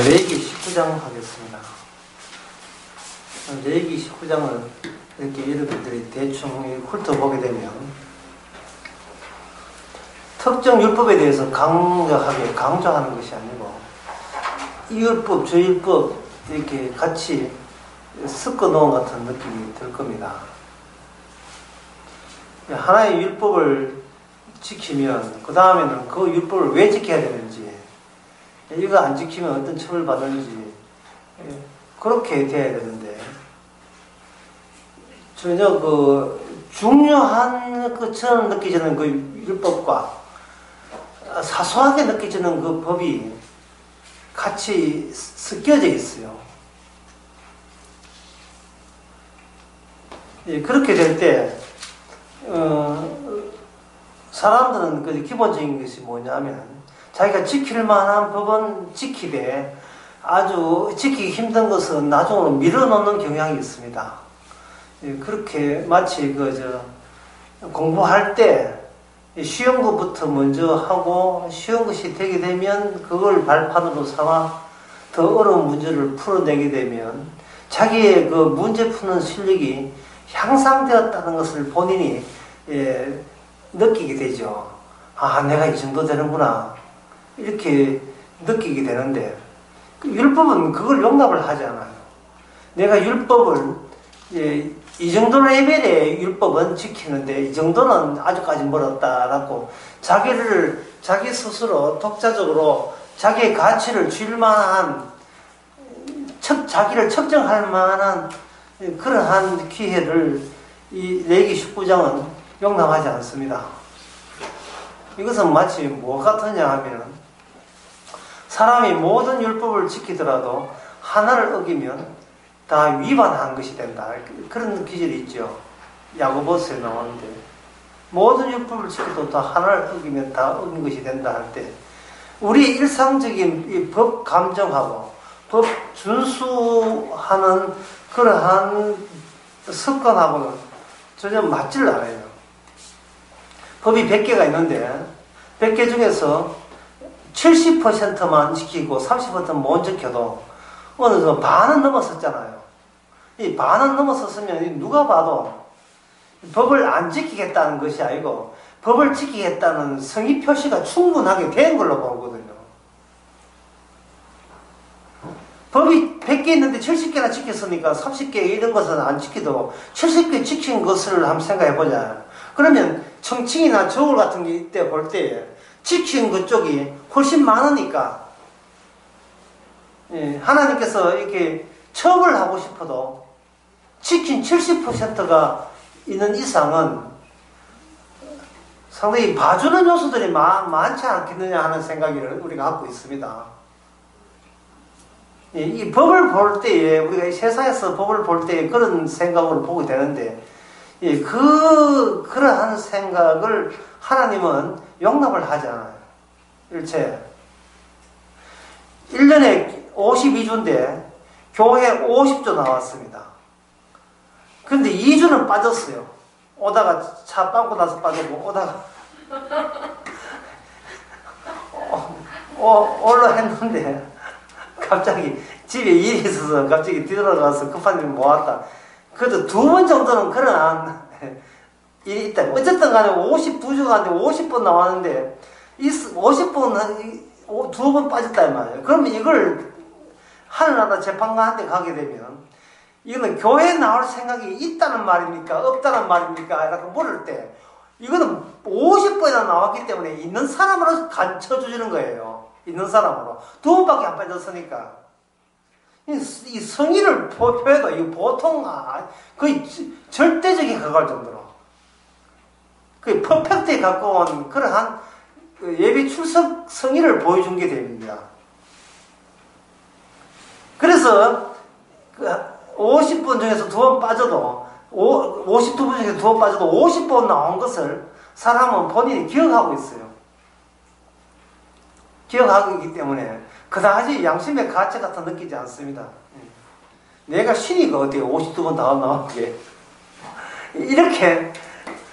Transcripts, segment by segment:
레위기 19장 하겠습니다. 레위기 19장을 이렇게 여러분들이 대충 훑어보게 되면 특정 율법에 대해서 강력하게 강조하는 것이 아니고 이 율법, 저 율법 이렇게 같이 섞어 놓은 같은 느낌이 들 겁니다. 하나의 율법을 지키면 그 다음에는 그 율법을 왜 지켜야 되는지, 이거 안 지키면 어떤 처벌 받는지 그렇게 돼야 되는데, 전혀 중요한 것처럼 느껴지는 그 율법과 사소하게 느껴지는 그 법이 같이 섞여져 있어요. 그렇게 될 때 사람들은 그 기본적인 것이 뭐냐면, 자기가 지킬 만한 법은 지키되 아주 지키기 힘든 것은 나중으로 밀어놓는 경향이 있습니다. 그렇게 마치 공부할 때 쉬운 것부터 먼저 하고 쉬운 것이 되게 되면 그걸 발판으로 삼아 더 어려운 문제를 풀어내게 되면 자기의 그 문제 푸는 실력이 향상되었다는 것을 본인이 느끼게 되죠. 아, 내가 이 정도 되는구나, 이렇게 느끼게 되는데, 율법은 그걸 용납을 하지 않아요. 내가 율법을 이 정도 레벨의 율법은 지키는데 이 정도는 아직까지 멀었다라고 자기 스스로 독자적으로 자기의 가치를 줄 만한, 자기를 측정할 만한 그러한 기회를 이 레위기 19장은 용납하지 않습니다. 이것은 마치 뭐 같으냐 하면, 사람이 모든 율법을 지키더라도 하나를 어기면 다 위반한 것이 된다, 그런 기절이 있죠. 야고보서에 나오는데, 모든 율법을 지켜도 다 하나를 어기면 다 어긴 것이 된다 할 때, 우리 일상적인 이 법 감정하고 법 준수하는 그러한 습관하고는 전혀 맞지를 않아요. 법이 100개가 있는데 100개 중에서 70%만 지키고 30%는 못 지켜도 어느 정도 반은 넘어섰잖아요. 이 반은 넘어섰으면 누가 봐도 법을 안 지키겠다는 것이 아니고 법을 지키겠다는 성의 표시가 충분하게 된 걸로 보거든요. 법이 100개 있는데 70개나 지켰으니까 30개 이런 것은 안 지키도 70개 지킨 것을 한번 생각해 보자. 그러면 청칭이나 저울 같은 게 이때 볼 때 지킨 것 쪽이 훨씬 많으니까, 하나님께서 이렇게 처벌하고 싶어도 지킨 70%가 있는 이상은 상당히 봐주는 요소들이 많지 않겠느냐 하는 생각을 우리가 갖고 있습니다. 이 법을 볼 때에, 우리가 이 세상에서 법을 볼 때에 그런 생각으로 보게 되는데, 그러한 생각을 하나님은 용납을 하지 않아요. 일체 1년에 52주인데 교회 50주 나왔습니다. 근데 2주는 빠졌어요. 오다가 차 빵꾸 나서 빠지고, 오다가 올라 했는데 갑자기 집에 일이 있어서 갑자기 뒤돌아가서 급한 일 모았다. 그래도 2번 정도는 그런 일이 있다. 어쨌든 간에 52주가 안 돼 50번 나왔는데, 이 50번 2번 빠졌다 이 말이에요. 그러면 이걸 하늘나라 재판관한테 가게 되면, 이거는 교회에 나올 생각이 있다는 말입니까? 없다는 말입니까? 이렇게 물을 때, 이거는 50번이나 나왔기 때문에 있는 사람으로 간쳐주는 거예요. 있는 사람으로. 2번밖에 안 빠졌으니까. 이 성의를 표해도 이거 보통 거의 절대적인 가까울 정도로 거의 퍼펙트에 가까운 그러한 예배 출석 성의를 보여준 게 됩니다. 그래서 50번 중에서 2번 빠져도, 52번 중에서 2번 빠져도 50번 나온 것을 사람은 본인이 기억하고 있어요. 기억하고 있기 때문에 그다지 양심의 가치 같아 느끼지 않습니다. 내가 신이가 어떻게 52번 다 나온 게, 이렇게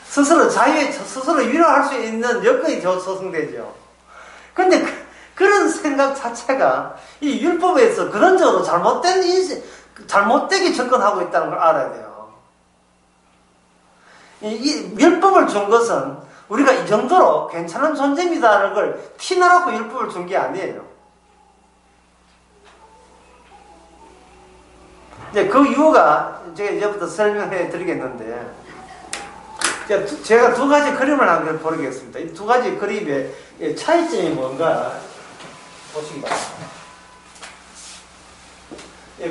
스스로 자유에 스스로 위로할 수 있는 여건이 조성되죠. 근데 그런 이런 생각 자체가 이 율법에서 그런저로 잘못되게 접근하고 있다는 걸 알아야 돼요. 이 율법을 준 것은 우리가 이 정도로 괜찮은 존재입니다라는 걸 티나라고 율법을 준 게 아니에요. 이제 그 이유가 제가 이제부터 설명해 드리겠는데, 제가 두 가지 그림을 한번 보여드리겠습니다. 이 두 가지 그림의 차이점이 뭔가 보시기 바랍니다.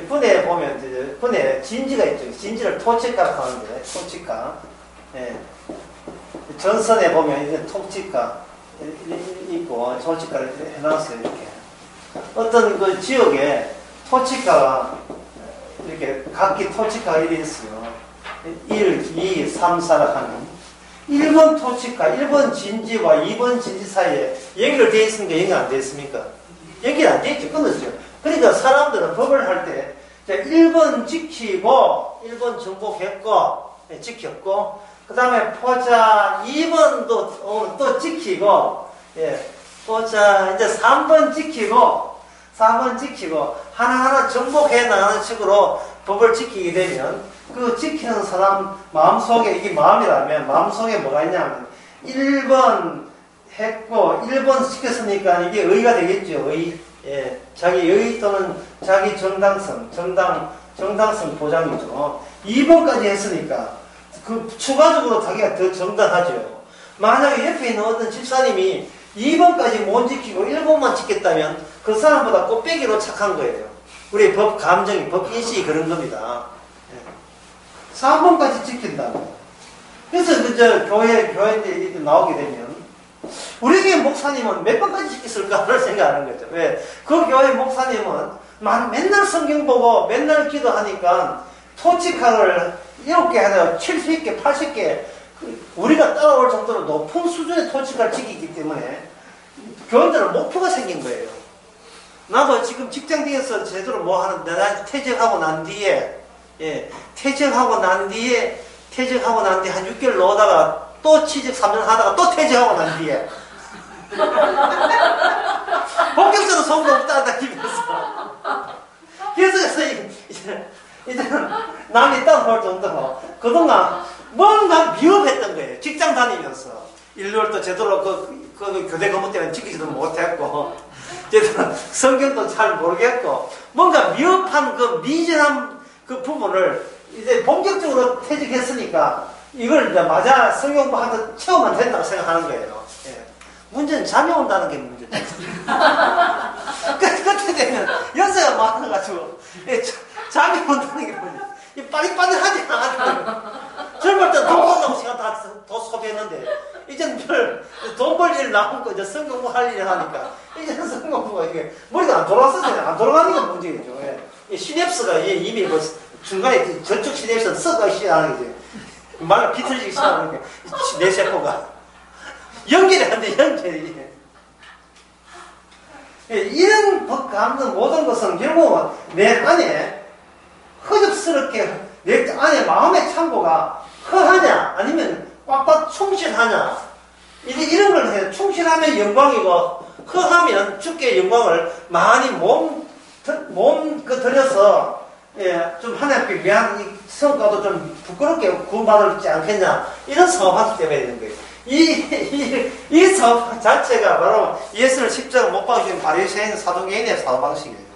군에 보면, 이제 군에 진지가 있죠. 진지를 토치가라고 하는데, 토치가. 예. 전선에 보면 이제 토치가 있고, 토치가를 해놨어요, 이렇게. 어떤 그 지역에 토치가가 이렇게 각기 토치카가 이렇게 있어요. 1, 2, 3, 4라 하는 1번 토치카, 1번 진지와 2번 진지 사이에 연결되어 있습니까? 연결 안 되어 있습니까? 연결 안 되어 있죠. 끊어지죠. 그러니까 사람들은 법을 할 때 1번 지키고 1번 정복했고 지켰고 그 다음에 포자 2번도 또 지키고 포자 이제 3번 지키고 4번 지키고 하나하나 정복해 나가는 식으로 법을 지키게 되면 그 지키는 사람 마음속에 이게 마음이라면 마음속에 뭐가 있냐면 1번 했고 1번 지켰으니까 이게 의가 되겠죠. 의. 예. 자기 의 또는 자기 정당성 보장이죠. 2번까지 했으니까 그 추가적으로 자기가 더 정당하죠. 만약에 옆에 있는 어떤 집사님이 2번까지 못 지키고 1번만 지켰다면 그 사람보다 꽃배기로 착한 거예요. 우리 법 감정이, 법 인식이 그런 겁니다. 3번까지 지킨다고. 그래서 교회에 나오게 되면 우리 교회 목사님은 몇 번까지 지켰을까를 생각하는 거죠. 왜? 그 교회 목사님은 맨날 성경 보고 맨날 기도하니까 토치카를 7개 하나 70개, 80개 우리가 따라올 정도로 높은 수준의 토치카를 지키기 때문에 교원들은 목표가 생긴 거예요. 나도 지금 직장 뒤에서 제대로 뭐 하는데, 난 퇴직하고 난 뒤에 퇴직하고 난 뒤에 한 6개월 넣다가 또 취직 3년 하다가 또 퇴직하고 난 뒤에 본격적으로 성공 따라다니면서 그래서 이제는 남이 따라올 정도로 그동안 뭔가 미흡했던 거예요. 직장 다니면서 일요일도 제대로 그 교대 근무 때문에 지키지도 못했고 제대로 성경도 잘 모르겠고 뭔가 미흡한 그 미진한 그 부분을 이제 본격적으로 퇴직했으니까 이걸 이제 맞아 성경부한테 채우면 된다고 생각하는 거예요. 예. 문제는 잠이 온다는 게 문제죠. 그때 되면 연세가 많아가지고 잠이 온다는 게 문제죠. 빨리빨리 하지 않아. 젊을 때 돈 벌려고 시간 다 소비했는데 이제는 돈 벌 일 나오고 이제 성공부 할 일을 하니까 이제는 성공부가 이게 머리가 안 돌아왔어요. 안 돌아가는 게 문제겠죠. 이 시냅스가 이미 뭐 중간에 저쪽 시냅스는 썩어가기 시작하는 거지. 말로 비틀리기 시작하는 게 내 세포가 연결이 안 돼. 연결이. 이런 법 감는 모든 것은 결국은 내 안에 허접스럽게 내 안에 마음의 창고가 허하냐 아니면 꽉꽉 충실하냐 이런 걸 해요. 충실하면 영광이고 허하면 주께 영광을 많이 들여서 좀 하나님께 미안 성과도 좀 부끄럽게 구원받지 않겠냐 이런 사업하기 때문에 있는 거예요. 이 사업 자체가 바로 예수를 십자가 못 박으신 바리새인 사도개인의 사업 방식이에요.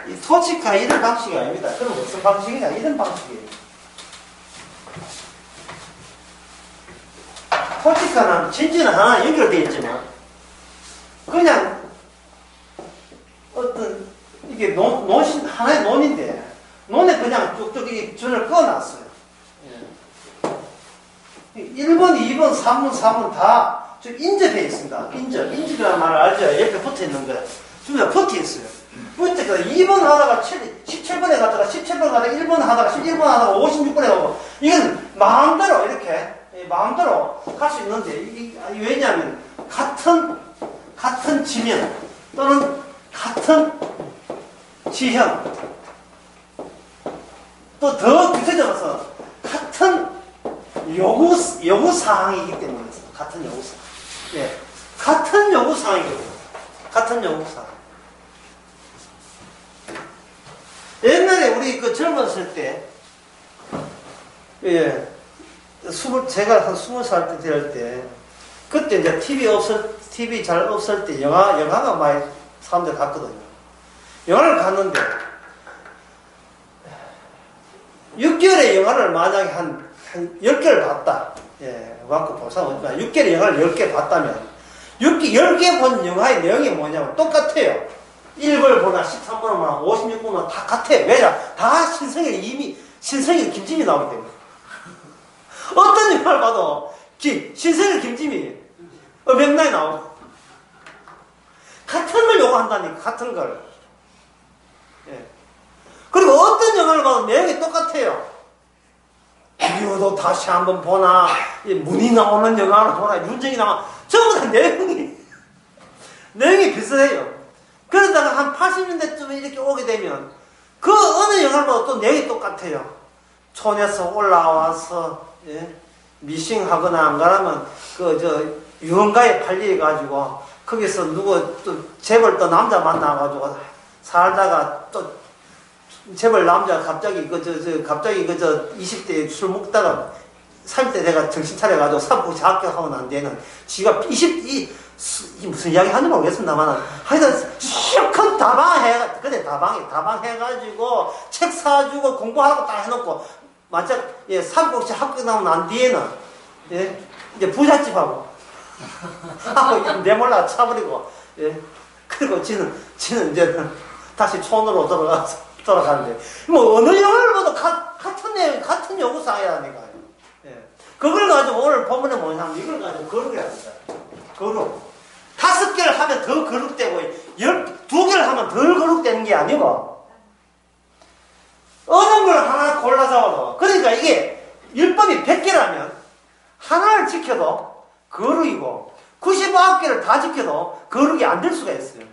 이 토치카 이런 방식이 아닙니다. 그럼 무슨 방식이냐? 이런 방식이에요. 토치카는 진지는 하나 연결되어 있지만 그냥 어떤 이게 하나의 논인데 논에 그냥 뚝뚝 이 줄을 꺼놨어요. 1번, 2번, 3번, 4번 다 인접해 있습니다. 인접이라는 말을 알죠? 옆에 붙어 있는 거예요. 둘 붙어 있어요. 붙어 2번 하다가 17번에 갔다가 17번 가다가 1번 하다가 11번 하다가 56번에 가고 이건 마음대로 이렇게 마음대로 할 수 있는데 왜냐하면 같은 지면 또는 같은 지형 또 더 구체적으로서 같은 요구사항이기 때문에 같은 요구사항. 같은 요구사항이거든요. 같은 요구사항. 옛날에 우리 그 젊었을 때, 예, 제가 한 20살 때 될 때, 그때 이제 TV 잘 없을 때 영화가 많이 사람들 갔거든요. 영화를 갔는데, 6개월의 영화를 만약에 한 10개를 봤다. 예, 와꾸 보상 6개월의 영화를 10개 봤다면, 10개 본 영화의 내용이 뭐냐면 똑같아요. 1번 보나 13번 보나 56번 보나 다 같아요. 왜냐? 다 신성일 김지미 나오기 때문에. 어떤 영화를 봐도 신성일 김지미 맥락이 나오고 같은 걸 요구한다니까. 같은 걸. 예. 그리고 어떤 영화를 봐도 내용이 똑같아요. 이거도 다시 한번 보나, 문이 나오는 영화를 보나, 윤정이 나와, 전부 다 내용이 비슷해요. 그러다가 한 80년대쯤에 이렇게 오게 되면, 그 어느 영화를 봐도 또 내용이 똑같아요. 촌에서 올라와서, 예? 미싱하거나 안 가라면, 유흥가에 팔려가지고, 거기서 재벌 또 남자 만나가지고, 살다가 또, 재벌 남자 갑자기 20대에 술 먹다가 30대 내가 정신 차려가지고 사법고시 합격하고 난 뒤에는 지가 무슨 이야기 하는지 모르겠습니다만 하여튼 큰 다방 해가지고 책 사주고 공부하고 딱 해놓고 만약 사법고시 합격 나고 난 뒤에는 이제 부잣집하고 내몰라 차버리고 그리고 지는 이제 다시 촌으로 돌아가는데, 어느 영화를 봐도 같은 내용, 같은 요구사항이라니까요. 예. 그걸 가지고 오늘 본문에 뭐냐면, 이걸 가지고 거룩이랍니다. 거룩. 5개를 하면 더 거룩되고, 2개를 하면 덜 거룩되는 게 아니고, 어느 걸 하나 골라 잡아도, 그러니까 이게, 율법이 100개라면, 하나를 지켜도 거룩이고, 99개를 다 지켜도 거룩이 안 될 수가 있어요.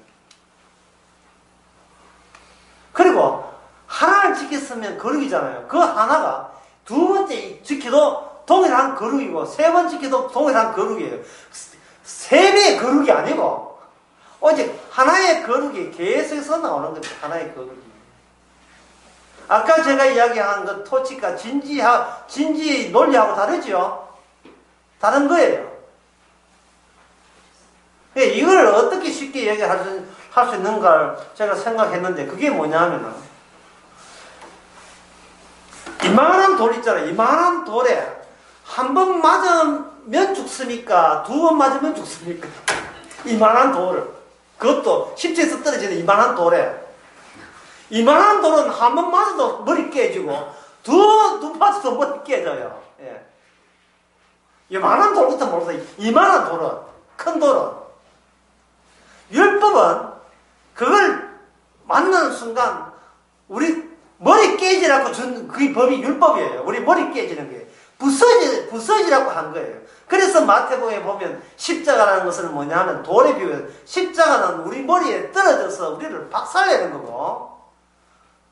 그리고 하나를 지켰으면 거룩이잖아요. 그 하나가 두 번째 지켜도 동일한 거룩이고 세 번 지켜도 동일한 거룩이에요. 3배의 거룩이 아니고 오직 하나의 거룩이 계속해서 나오는 거죠. 하나의 거룩이. 아까 제가 이야기한 그 토치가 진지 논리하고 다르죠? 다른 거예요. 이걸 어떻게 쉽게 얘기할 수 있는가를 제가 생각했는데, 그게 뭐냐면은, 이만한 돌 있잖아요. 이만한 돌에 한 번 맞으면 죽습니까? 2번 맞으면 죽습니까? 이만한 돌을. 그것도 십지에서 떨어지는 이만한 돌에. 이만한 돌은 한 번 맞아도 머리 깨지고, 두 맞아도 머리 깨져요. 예. 이만한 돌부터 모르세요. 이만한 돌은, 큰 돌은. 율법은 그걸 맞는 순간 우리 머리 깨지라고 준 그 법이 율법이에요. 우리 머리 깨지는 게 부서지라고 한 거예요. 그래서 마태복음에 보면 십자가라는 것은 뭐냐 하면 돌에 비유해서 십자가는 우리 머리에 떨어져서 우리를 박살내는 거고,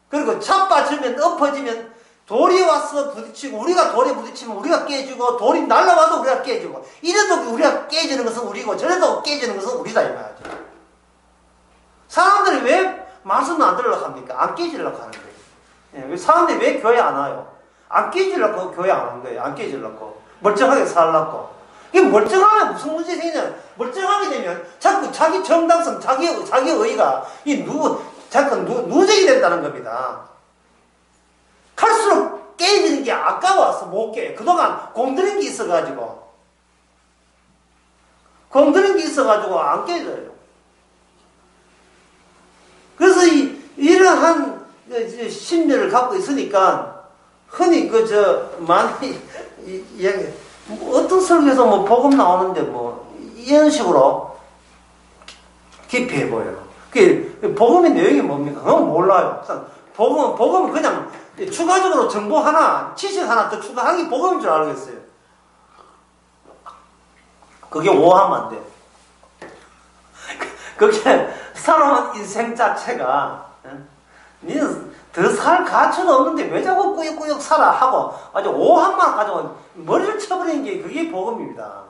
그리고 자빠지면 엎어지면 돌이 와서 부딪히고, 우리가 돌에 부딪히면 우리가 깨지고, 돌이 날아와도 우리가 깨지고, 이래도 우리가 깨지는 것은 우리고 저래도 깨지는 것은 우리다 이 말이죠. 사람들이 왜 말씀을 안 들으려고 합니까? 안 깨지려고 하는 거예요. 예, 사람들이 왜 교회 안 와요? 안 깨지려고 교회 안 온 거예요. 안 깨지려고. 멀쩡하게 살려고. 이게 멀쩡하면 무슨 문제 생기냐면, 멀쩡하게 되면 자꾸 자기 정당성, 자기 의의가 자꾸 누적이 된다는 겁니다. 갈수록 깨지는 게 아까워서 못 깨요. 그동안 공들인 게 있어가지고 안 깨져요. 그래서 이러한 심리를 갖고 있으니까 흔히 많이 이야기, 어떤 설교에서 복음 나오는데 이런 식으로 깊이 해보여요. 복음의 내용이 뭡니까? 그건 몰라요. 복음은 그냥 추가적으로 정보 하나, 지식 하나 더 추가하기 복음인 줄 알겠어요. 그게 오하면 안 돼. 그게 살아온 인생 자체가, 니는 더 살 가치도 없는데 왜 자꾸 꾸역꾸역 살아 하고 아주 오한만 가지고 머리를 쳐버리는 게 그게 복음입니다.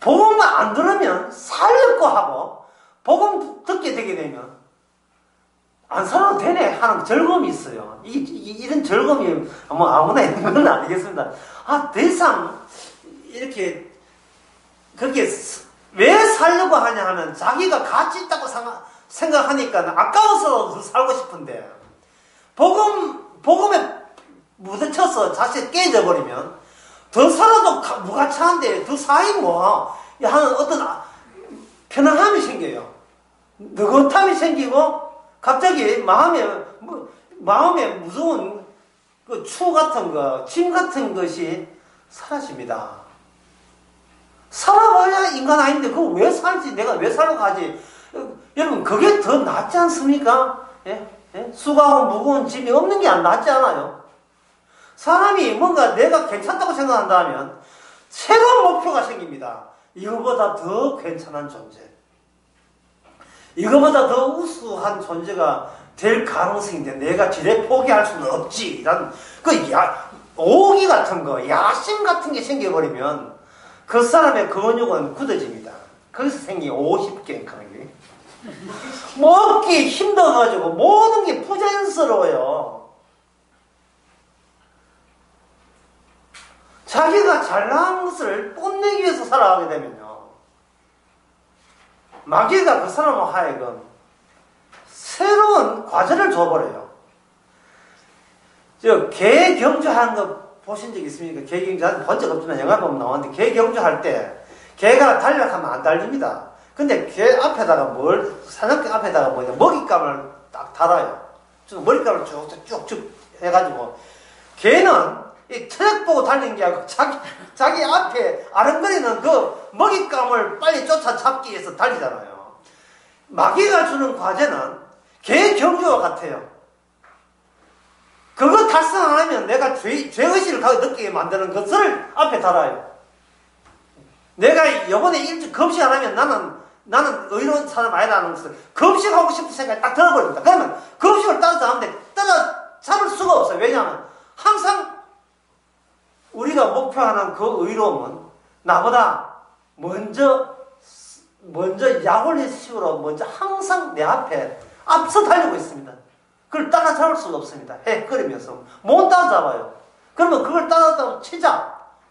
복음만 안 들으면 살려고 하고 복음 듣게 되게 되면 안 살아도 되네 하는 즐거움이 있어요. 이런 즐거움이 뭐 아무나 있는 건 아니겠습니다. 아, 더 이상 이렇게 그렇게 왜 살려고 하냐 하면 자기가 가치 있다고 생각하니까 아까워서 더 살고 싶은데 복음에 무대쳐서 자식 깨져버리면 더 살아도 무가차한데 더 사이 뭐 하는 어떤 편안함이 생겨요. 느긋함이 생기고 갑자기 마음에 무서운 그 추 같은 거, 짐 같은 것이 사라집니다. 살아봐야 인간 아닌데 그거 왜 살지? 내가 왜 살러 가지? 여러분 그게 더 낫지 않습니까? 예? 예? 수고하고 무거운 짐이 없는 게 안 낫지 않아요? 사람이 뭔가 내가 괜찮다고 생각한다면 새로운 목표가 생깁니다. 이거보다 더 괜찮은 존재, 이거보다 더 우수한 존재가 될 가능성이 있는데 내가 지레 포기할 수는 없지. 이런 오기 같은 거, 야심 같은 게 생겨버리면 그 사람의 근육은 굳어집니다. 거기서 생긴 50개 그런 게 먹기 힘들어가지고 모든 게 부자연스러워요. 자기가 잘난 것을 뽐내기 위해서 살아가게 되면요, 마귀가 그 사람을 하여금 새로운 과제를 줘버려요. 개 경주하는 거 보신 적 있습니까? 개 경주하는 본 적 없지만 영화 보면 나오는데, 개 경주할 때 개가 달려가면 안 달립니다. 근데 개 앞에다가 사냥개 앞에다가 먹잇감을 딱 달아요. 먹잇감을 쭉쭉 해가지고 개는 이 트랙 보고 달리는 게 아니고 자기 앞에 아른거리는 그 먹잇감을 빨리 쫓아잡기 위해서 달리잖아요. 마귀가 주는 과제는 개 경주와 같아요. 그거 달성 안 하면 내가 죄의식을 느끼게 만드는 것을 앞에 달아요. 내가 이번에 일찍 금식 안 하면 나는 의로운 사람 아니라는 것을 금식하고 싶은 생각이 딱 들어버립니다. 그러면 금식을 따라잡는데 따라잡을 수가 없어요. 왜냐하면 항상 우리가 목표하는 그 의로움은 나보다 먼저 약올리식으로 먼저 항상 내 앞에 앞서 달리고 있습니다. 그걸 따라잡을 수가 없습니다. 그러면서 못 따라잡아요. 그러면 그걸 따라잡고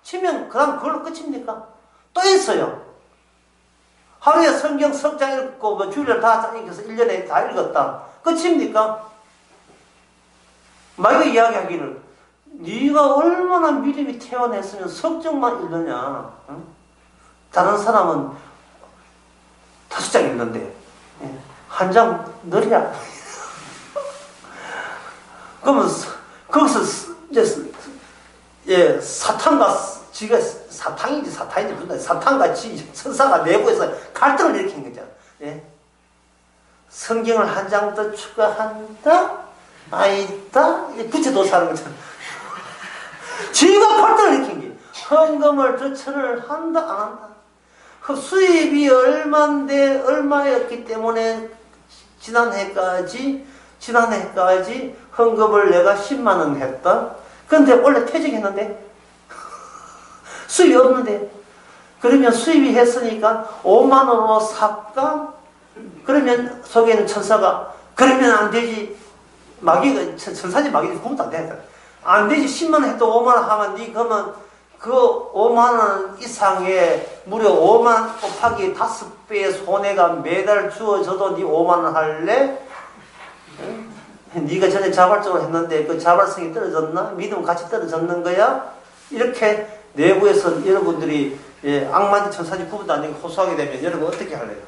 치면 그 다음 그걸로 끝입니까? 또 있어요. 하루에 성경 석 장 읽고 주일을 다 읽어서 1년에 다 읽었다. 끝입니까? 마귀가 이야기하기를 네가 얼마나 믿음이 태어났으면 석정만 읽느냐. 응? 다른 사람은 5장 읽는데 한 장 느리야. 그러면 거기서 이제 사탄과 지가 사탄인지 사탄과 천사가 내부에서 갈등을 일으킨 거죠. 예? 성경을 한 장 더 추가한다? 아니다? 부채도사하는 거죠. 지가 갈등을 일으킨 게 헌금을 조처를 한다 안 한다? 그 수입이 얼마였기 때문에 지난해까지 헌금을 내가 10만 원 했다. 그런데 원래 퇴직했는데 수입이 없는데, 그러면 수입이 했으니까 5만 원으로 살까? 그러면 속에 있는 천사가 그러면 안 되지. 마귀가 천사지 마귀가 구분도 안 되겠다. 안 되지. 10만 원 해도 5만 원 하면 니 그러면 그 5만 원 이상의 무려 5만 곱하기 5배의 손해가 매달 주어져도 니 5만 원 할래? 응? 니가 전에 자발적으로 했는데 그 자발성이 떨어졌나? 믿음 같이 떨어졌는 거야? 이렇게 내부에서 여러분들이 악마지 천사지 구분도 안 되고 호소하게 되면 여러분 어떻게 할래요?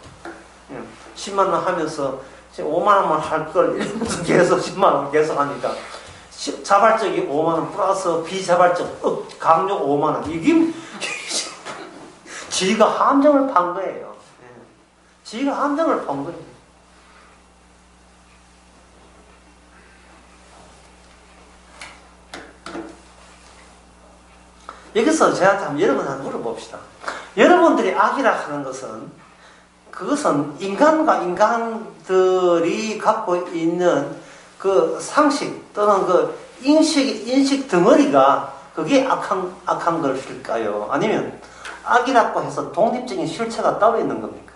10만 원 하면서 5만 원만 할 걸 이러면서 계속 10만 원 계속 하니까 자발적이 5만 원 플러스 비자발적 강력 5만 원, 이게 지가 함정을 판 거예요. 지가 함정을 판 거예요. 여기서 저한테 한번 여러분한테 물어봅시다. 여러분들이 악이라 하는 것은 그것은 인간과 인간들이 갖고 있는 그 상식 또는 그 인식 덩어리가 그게 악한 것일까요? 아니면 악이라고 해서 독립적인 실체가 따로 있는 겁니까?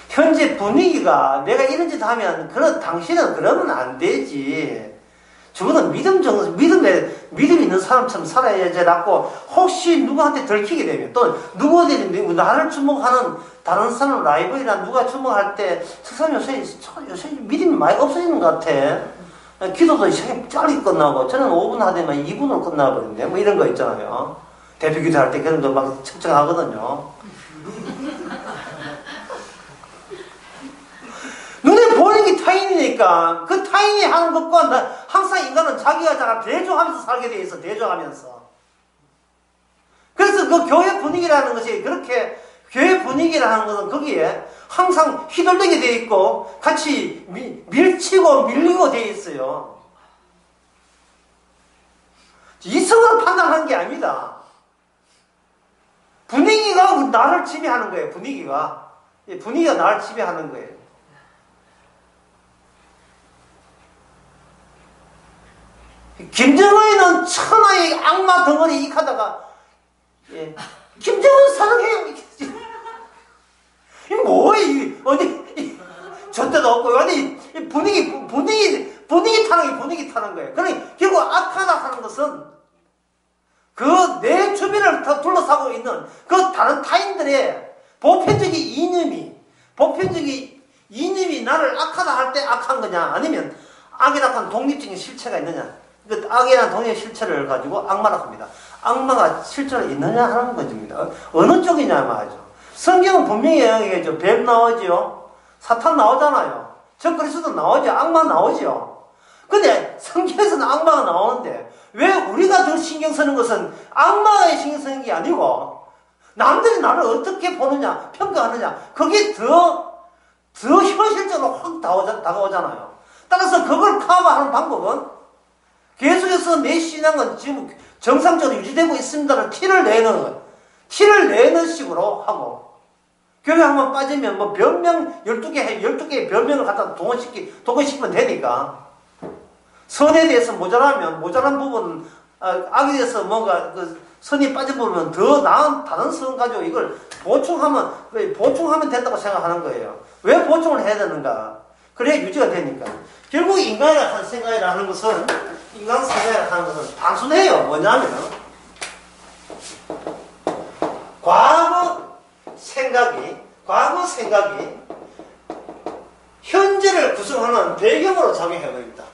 현재 분위기가 내가 이런 짓 하면 당신은 그러면 안 되지. 저거는 믿음 있는 사람처럼 살아야지라고 혹시 누구한테 들키게 되면 또 누구든지 나를 주목하는 다른 사람 라이벌이나 누가 주목할 때 저 사람 요새 믿음이 많이 없어지는 것 같아. 기도도 시간이 짧게 끝나고 저는 5분 하더니만 2분으로 끝나버린대. 뭐 이런 거 있잖아요. 대표 기도할 때 그런 거 막 측정하거든요. 눈에 보이는 게 타인이니까 그 타인이 하는 것과 항상 인간은 자기가 잘 대조하면서 살게 돼 있어. 대조하면서. 그래서 그 교회 분위기라는 것이 그렇게 교회 분위기라는 것은 거기에 항상 휘둘리게 돼 있고 같이 밀치고 밀리고 돼 있어요. 이성으로 판단하는 게 아닙니다. 분위기가 나를 지배하는 거예요. 분위기가 나를 지배하는 거예요. 김정은은 천하의 악마 덩어리 익하다가 김정은 사랑해요. 이 뭐야 어디 젖대도 없고 어디 분위기 타는 거예요. 그러니 결국 악하다 하는 것은 그 내 주변을 둘러싸고 있는 그 다른 타인들의 보편적인 이념이 나를 악하다 할 때 악한 거냐 아니면 악이라고 하는 독립적인 실체가 있느냐. 그 악이라는 독립의 실체를 가지고 악마라고 합니다. 악마가 실제로 있느냐 하는 것입니다. 어느 쪽이냐 말이죠. 성경은 분명히 얘기하죠. 뱀 나오죠. 사탄 나오잖아요. 저 그리스도 나오죠. 악마 나오죠. 근데 성경에서는 악마가 나오는데 왜 우리가 더 신경 쓰는 것은 악마에 신경 쓰는 게 아니고 남들이 나를 어떻게 보느냐 평가하느냐 그게 더 현실적으로 확 다가오잖아요. 따라서 그걸 커버하는 방법은 계속해서 내 신앙은 지금 정상적으로 유지되고 있습니다를 티를 내는 식으로 하고 교회 한번 빠지면 뭐 변명 12개의 변명을 갖다 동원시키면 되니까 선에 대해서 모자란 부분 악에 대해서 뭔가 그 선이 빠진 부분은 더 나은 다른 선 가지고 이걸 보충하면 된다고 생각하는 거예요. 왜 보충을 해야 되는가? 그래야 유지가 되니까. 결국 인간 생각이라 하는 것은 단순해요. 뭐냐면 과거 생각이 현재를 구성하는 배경으로 작용해버립니다.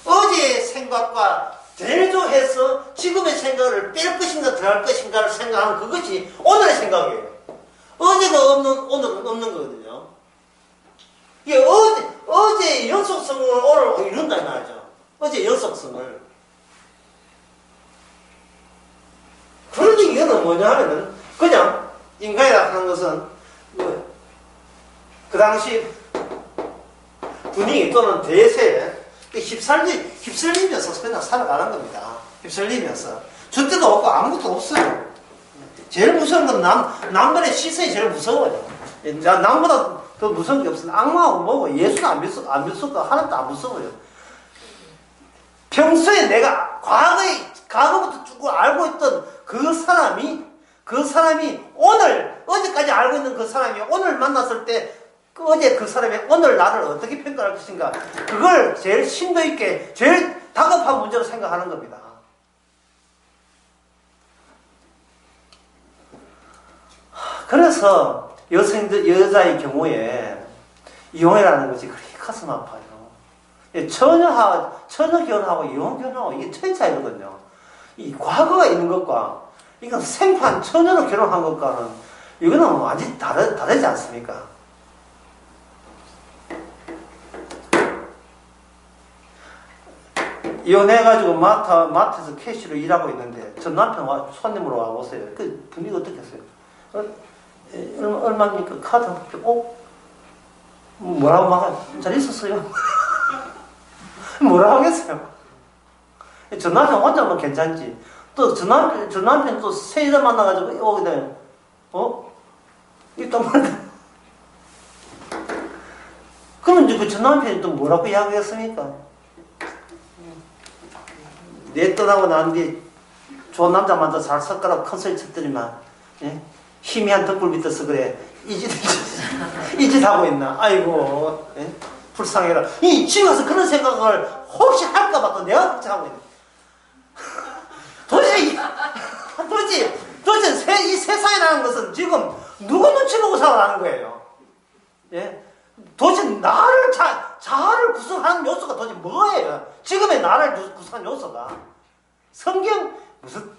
어제의 생각과 대조해서 지금의 생각을 뺄 것인가 더할 것인가를 생각하는 그것이 오늘의 생각이에요. 어제가 오늘은 없는 거거든요. 이게 어제의 연속성을 오늘 이룬다 말이죠. 어제 연속성을. 그러니 이거는 뭐냐 하면은 그냥 인간이라 하는 것은 그 당시 분위기 또는 대세에 휩쓸리면서 그냥 살아가는 겁니다. 휩쓸리면서. 줏대도 없고 아무것도 없어요. 제일 무서운 건 남들의 시선이 제일 무서워요. 남보다 더 무서운 게 없어요. 악마하고 뭐고 예수는 안 무섭고 하나도 안 무서워요. 평소에 내가 과거부터 쭉 알고 있던 그 사람이 어제까지 알고 있는 그 사람이 오늘 만났을 때 어제 그 사람이 오늘 나를 어떻게 평가할 것인가 그걸 제일 심도 있게 제일 다급한 문제로 생각하는 겁니다. 그래서 여자의 경우에 이혼이라는 것이 그렇게 가슴 아파요. 처녀 결혼하고 이혼 결혼하고 이게 차이 차이거든요. 이 과거가 있는 것과 이건 생판 처녀로 결혼한 것과는 이거는 완전히 다르지 않습니까? 이혼해가지고 마트에서 캐시로 일하고 있는데 전 남편 손님으로 와보세요. 그 분위기 어떻겠어요? 얼마입니까? 카드 뭐라고 막 잘 있었어요? 뭐라 하겠어요? 전 남편 혼자면 괜찮지. 또 전 남편 또 새 여자 만나가지고 오게 되면 이딴 말이야. 그러면 이제 그 전 남편이 또 뭐라고 이야기했습니까? 내 떠나고 난 뒤에 좋은 남자 만져 잘 섞으라고 큰 소리 쳤더니만, 예? 희미한 덕불 밑에서 그래. 이 짓 하고 있나? 아이고, 예? 불쌍해라. 집에 가서 그런 생각을 혹시 할까봐 또 내가 걱정하고 있네. 도대체 이 세상이라는 것은 지금 누구 눈치 보고 살아가는 거예요? 예? 도대체 나를 자아를 구성하는 요소가 도대체 뭐예요? 지금의 나를 구성하는 요소가 성경 무슨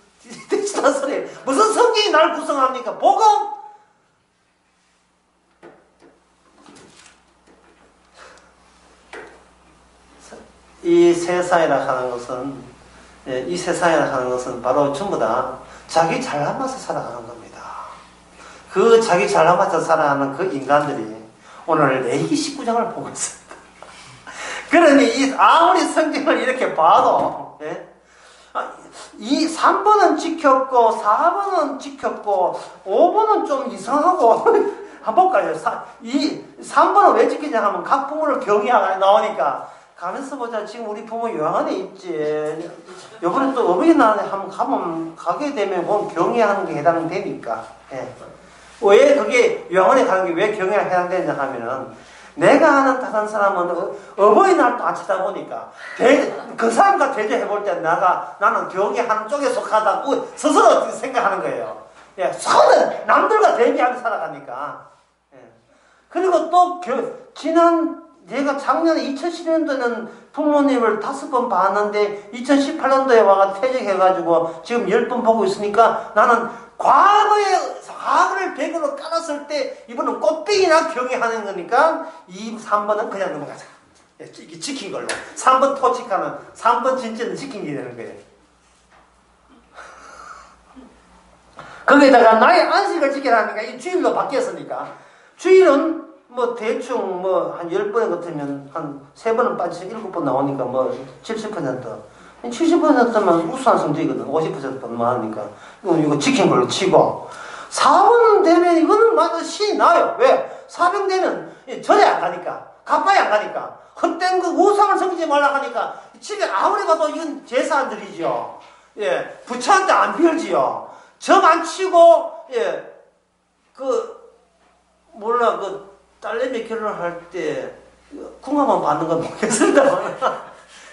대단한 소리? 무슨 성경이 나를 구성합니까? 복음? 이 세상이라 하는 것은 바로 전부 다 자기 잘난 맛에 살아가는 겁니다. 그 자기 잘난 맛에 살아가는 그 인간들이 오늘 레위기 19장을 보고 있습니다. 그러니 아무리 성경을 이렇게 봐도, 예? 이 3번은 지켰고 4번은 지켰고 5번은 좀 이상하고 한번 볼까요? 3번은 왜 지키냐 하면 각 부모를 경외하가 나오니까 가면서 보자. 지금 우리 부모 요한에 있지. 요번에 또 어버이날에 한번 가게 되면 그건 경외하는 게 해당되니까. 예. 왜 그게 요한에 가는 게 왜 경외가 해당되냐 하면은 내가 아는 다른 사람은 어버이날도 안 찾아보니까 그 사람과 대조해볼 때 나는 경외하는 쪽에 속하다고 스스로 생각하는 거예요. 예. 서는 남들과 대비하며 살아가니까. 예. 그리고 또 제가 작년에 2010년도에는 부모님을 5번 봤는데 2018년도에 와가 퇴직해가지고 지금 10번 보고 있으니까 나는 과거를 100으로 깔았을 때 이번은 꽃배기나 경외하는 거니까 3번은 그냥 넘어가자. 이게 지킨 걸로. 3번 토직하는 3번 진짜는 지킨 게 되는 거예요. 거기다가 나의 안식을 지키라니까 이 주일로 바뀌었으니까 주일은 뭐 대충 한 10번에 같으면 한 3번은 빠져서 7번 나오니까 70%. 70%면 우수한 성적이거든. 50%만 하니까. 이거 지킨 걸로 치고. 4번은 되면 이거는 맞아 신이 나요. 왜? 4병 되면 절에 안 가니까. 가빠에 안 가니까. 헛된 그 우상을 섬기지 말라 하니까 집에 아무리 봐도 이건 제사 안 드리지요. 예. 부처한테 안 빌지요. 점 안 치고, 예. 딸내미 결혼할 때 궁합만 받는 건 모르겠습니다.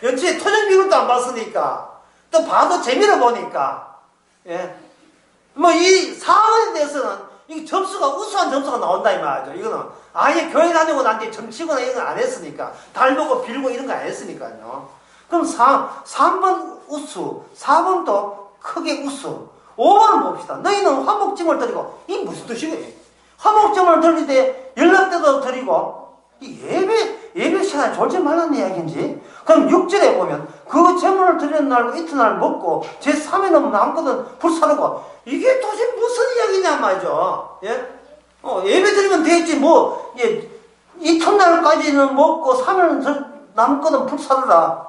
연초에 토정 비율도 안 봤으니까 또 봐도 재미를 보니까 예. 이 사안에 대해서는 이 점수가 우수한 점수가 나온다 이 말이죠. 이거는 아예 교회 다니고 나한테 점치거나 이런 거 안 했으니까 달 보고 빌고 이런 거 안 했으니까요. 그럼 3번 우수, 4번도 크게 우수, 5번은 봅시다. 너희는 화목증을 드리고 이 무슨 뜻이에요? 화목증을 드릴 때 연락대도 드리고 이 예배 시간에 졸지 말라는 이야기인지. 그럼 6절에 보면 그 제물을 드리는 날과 이튿날 먹고 제3일은 남거든 불사르고 이게 도대체 무슨 이야기냐 말이죠. 예? 예배 드리면 되겠지 예, 이튿날까지는 먹고 3일은 남거든 불사르라.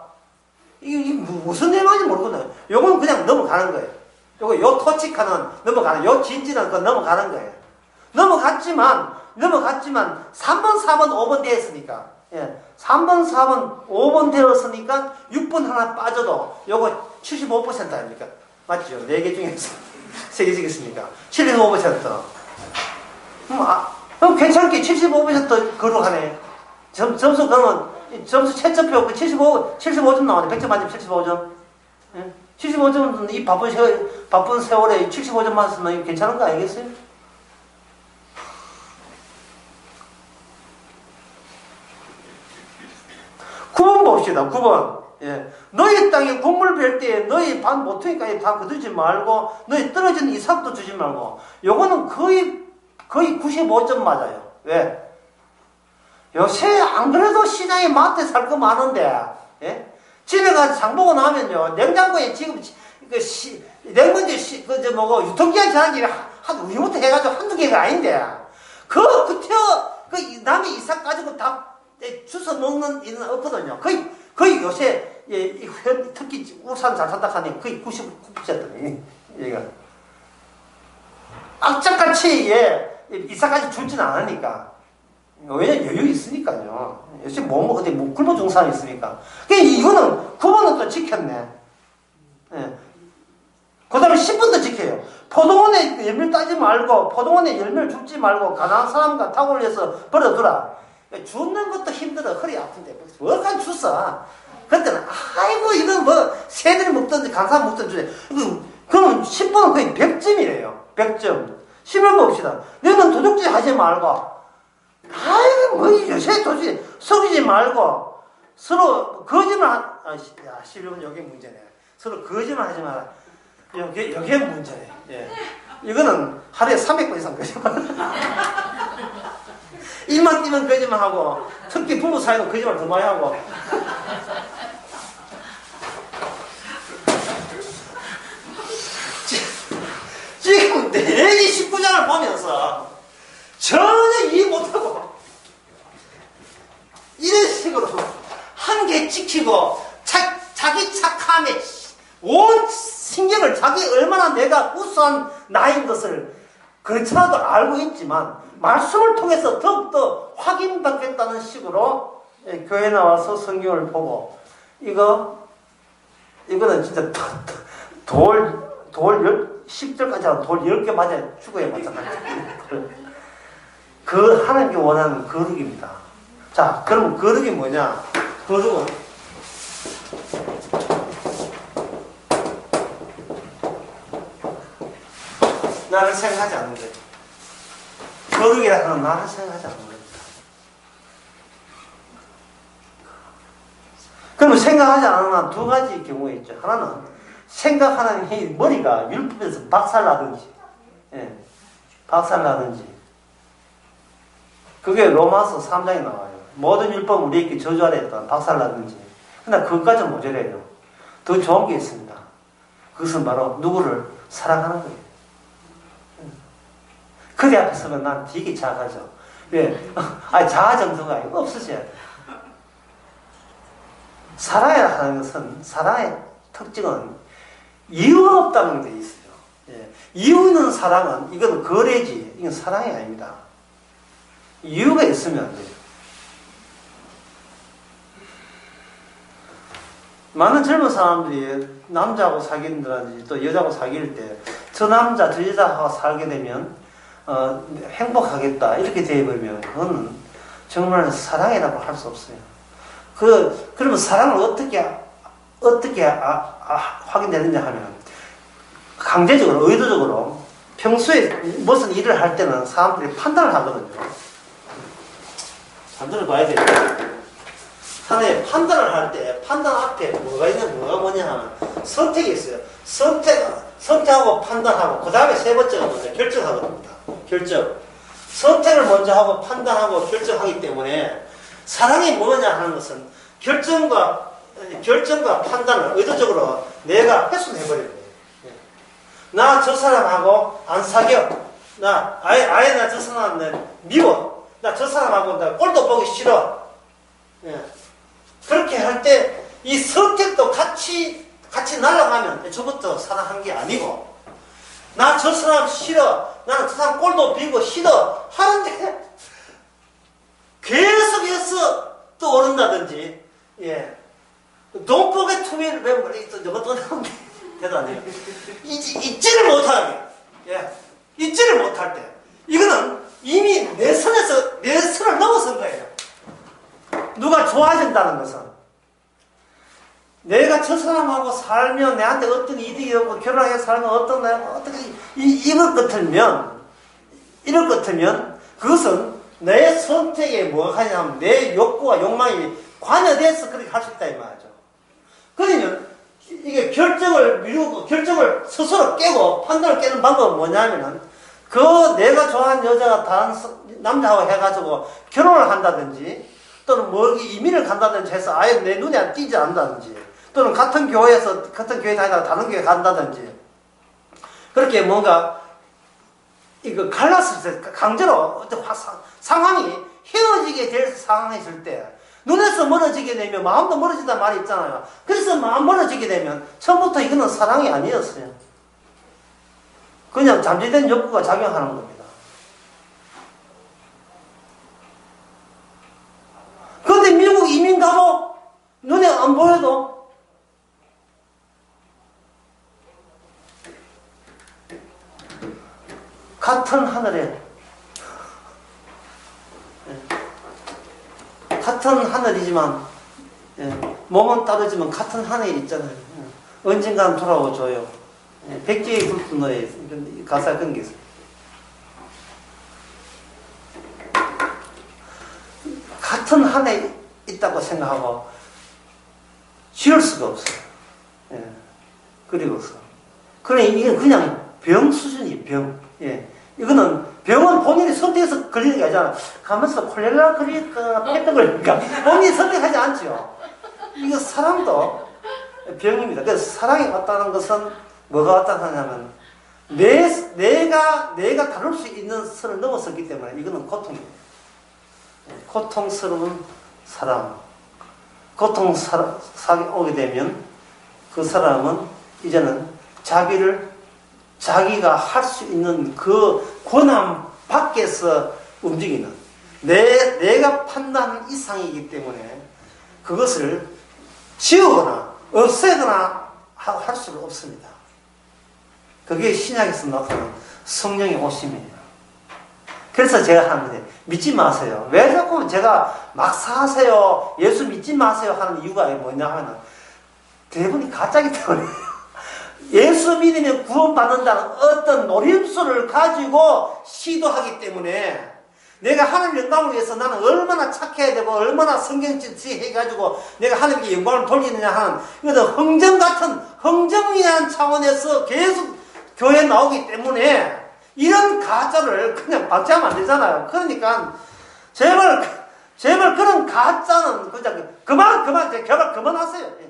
이게 무슨 내용인지 모르거든요. 요건 그냥 넘어가는 거예요. 요 토치카는 넘어가는, 요 진지는 그건 넘어가는 거예요. 넘어갔지만 3번, 4번, 5번 되었으니까 예. 3번, 4번, 5번 되었으니까 6번 하나 빠져도 요거 75% 아닙니까? 맞죠? 4개 중에서 3개 지겠습니까? 75%. 그럼 괜찮게 75% 거룩하네. 점수 그러면 점수 채점표 75점 나오네. 100점 만점 75점. 예? 75점은 이 바쁜 세월에 75점 맞으면 괜찮은 거 아니겠어요? 9번 봅시다. 9번. 예. 너희 땅에 곡물 벨 때에 너희 반 모퉁이까지 다 거두지 말고 너희 떨어진 이삭도 주지 말고. 요거는 거의 95점 맞아요. 왜? 요새 안 그래도 시장에 마트에 살 거 많은데 예? 집에 가서 장 보고 나면요 냉장고에 지금 냉면제 유통기한 지난 게 한 우유부터 해가지고 한두 개가 아닌데 남의 이삭 가지고 다 주워 먹는 일은 없거든요. 거의 요새 특히 울산 잘 산다 하니 거의 99%니 얘가 악착같이 이삭까지 줄지는 않으니까. 왜냐면 여유 있으니까요. 요새 어디 굶어 죽는 사람이 있으니까. 이거는 9번은 또 지켰네. 예. 그 다음에 10분도 지켜요. 포도원에 열매를 따지 말고, 포도원에 열매를 줍지 말고, 가난한 사람과 탁을 위해서 버려두라. 줍는 것도 힘들어. 허리 아픈데. 뭐가 주서. 그때는, 아이고, 이건 뭐, 새들이 먹든지, 간사 먹든지. 그럼 10분은 거의 100점이래요. 100점. 10을 봅시다. 너는 도둑질 하지 말고, 아이고, 뭐, 요새 도둑질 속이지 말고, 서로 거짓말, 야, 11번 여기 문제네. 서로 거짓말 하지 마라. 여기에 문제네. 예. 이거는 하루에 300번 이상 거짓말. 입만 띄면 거짓말하고, 특히 부부 사이는 거짓말 더 많이 하고. 지금 내기 19장을 보면서 전혀 이해 못하고 이런 식으로 한계 찍히고 자기 착함에 온 신경을 자기 얼마나 내가 우수한 나인 것을 그렇지라도 알고 있지만 말씀을 통해서 더욱더 확인받겠다는 식으로 교회 나와서 성경을 보고 이거는 진짜 돌 10절까지 하면 돌 10개 맞아야 죽어야 마찬가지. 그 하나님께 원하는 거룩입니다. 자, 그럼 거룩이 뭐냐? 거룩은 나를 생각하지 않는 거예요. 거룩이라 하는 나를 생각하지 않는 겁니다. 그러면 생각하지 않는 한 두 가지 경우가 있죠. 하나는 생각하는 이 머리가 율법에서 박살나든지, 예, 박살나든지. 그게 로마서 3장에 나와요. 모든 율법은 우리에게 저주하려 했다. 박살나든지. 그러나 그것까지는 모자라요. 더 좋은 게 있습니다. 그것은 바로 누구를 사랑하는 거예요. 그대 앞에 서면 난 되게 작아져. 왜? 자아 정도가 없어져야 돼. 사랑이라 하는 것은, 사랑의 특징은 이유가 없다는 게 있어요. 예. 이유 있는 사랑은, 이건 거래지. 이건 사랑이 아닙니다. 이유가 있으면 안 돼요. 많은 젊은 사람들이 남자하고 사귄다든지 또 여자하고 사귈 때 저 남자, 저 여자하고 살게 되면 행복하겠다 이렇게 되어버리면 그건 정말 사랑이라고 할 수 없어요. 그러면 사랑을 어떻게 확인되느냐 하면 강제적으로 의도적으로 평소에 무슨 일을 할 때는 사람들이 판단을 하거든요. 잘 들어봐야 돼요. 하나의 판단을 할 때 판단 앞에 뭐가 뭐냐 하면 선택이 있어요. 선택하고 판단하고 그 다음에 세 번째가 먼저 결정하는 겁니다. 결정. 선택을 먼저 하고 판단하고 결정하기 때문에 사랑이 뭐냐 하는 것은 결정과 판단을 의도적으로 내가 훼손해버리는 거예요. 나 저 사람하고 안 사겨. 아예 나 저 사람 미워. 나 저 사람하고 나 꼴도 보기 싫어. 예. 그렇게 할 때 이 선택도 같이 날아가면 저부터 사랑한 게 아니고 나 저 사람 싫어. 나는 저 사람 꼴도 보기 싫어. 하는데 계속해서 또 오른다든지 예. Don't forget to remember. 이것도 대단해요. 잊지를 못하게. 예. 잊지를 못할 때. 이거는 이미 내 선을 넘어선 거예요. 누가 좋아진다는 것은. 내가 저 사람하고 살면 내한테 어떤 이득이 없고 결혼하게 살면 어떻게 이럴 것 같으면 그것은 내 선택에 뭐가 하냐면 내 욕구와 욕망이 관여돼서 그렇게 할 수 있다 이 말이죠. 그러면 이게 결정을 미루고 결정을 스스로 깨고 판단을 깨는 방법은 뭐냐면은 내가 좋아하는 여자가 다른 남자하고 해가지고 결혼을 한다든지 또는 이민을 간다든지 해서 아예 내 눈에 안 띄지 않는다든지 또는 같은 교회 다니다가 다른 교회 간다든지 그렇게 뭔가 이거 갈랐을 때 강제로 어떤 상황이 헤어지게 될 상황이 있을 때 눈에서 멀어지게 되면 마음도 멀어진다는 말이 있잖아요. 그래서 마음 멀어지게 되면 처음부터 이거는 사랑이 아니었어요. 그냥 잠재된 욕구가 작용하는 겁니다. 그런데 미국 이민 가도 눈에 안 보여도 같은 하늘에, 같은 하늘이지만, 몸은 다르지만 같은 하늘에 있잖아요. 언젠가는 돌아오줘요. 백제의 굵은 노래, 가사 그런 게 있어요. 같은 하늘에 있다고 생각하고 지을 수가 없어요. 그리고서. 그러니 이게 그냥 병 수준이에요, 병. 이거는 병은 본인이 선택해서 걸리는 게 아니잖아. 가면서 콜레라 걸릴까, 패트 걸릴까. 본인이 선택하지 않죠. 이거 사랑도 병입니다. 그래서 사랑이 왔다는 것은 뭐가 왔다 하냐면, 내가 다룰 수 있는 선을 넘어섰기 때문에 이거는 고통입니다. 고통스러운 사랑. 고통사이 오게 되면 그 사람은 이제는 자기가 할 수 있는 그 권한 밖에서 움직이는 내가 판단 이상이기 때문에 그것을 지우거나 없애거나 할 수가 없습니다. 그게 신약에서 나타난 성령의 오심이에요. 그래서 제가 하는데 믿지 마세요. 왜 자꾸 제가 막 사세요, 예수 믿지 마세요 하는 이유가 뭐냐 하면 대부분이 가짜기 때문에 예수 믿으면 구원받는다는 어떤 노림수를 가지고 시도하기 때문에 내가 하나님 영광을 위해서 나는 얼마나 착해야 되고 얼마나 성경지 해가지고 내가 하나님께 영광을 돌리느냐 하는 이것은 흥정이라는 차원에서 계속 교회에 나오기 때문에 이런 가짜를 그냥 받지하면 안 되잖아요. 그러니까 제발 그런 가짜는 그냥 제발 그만하세요.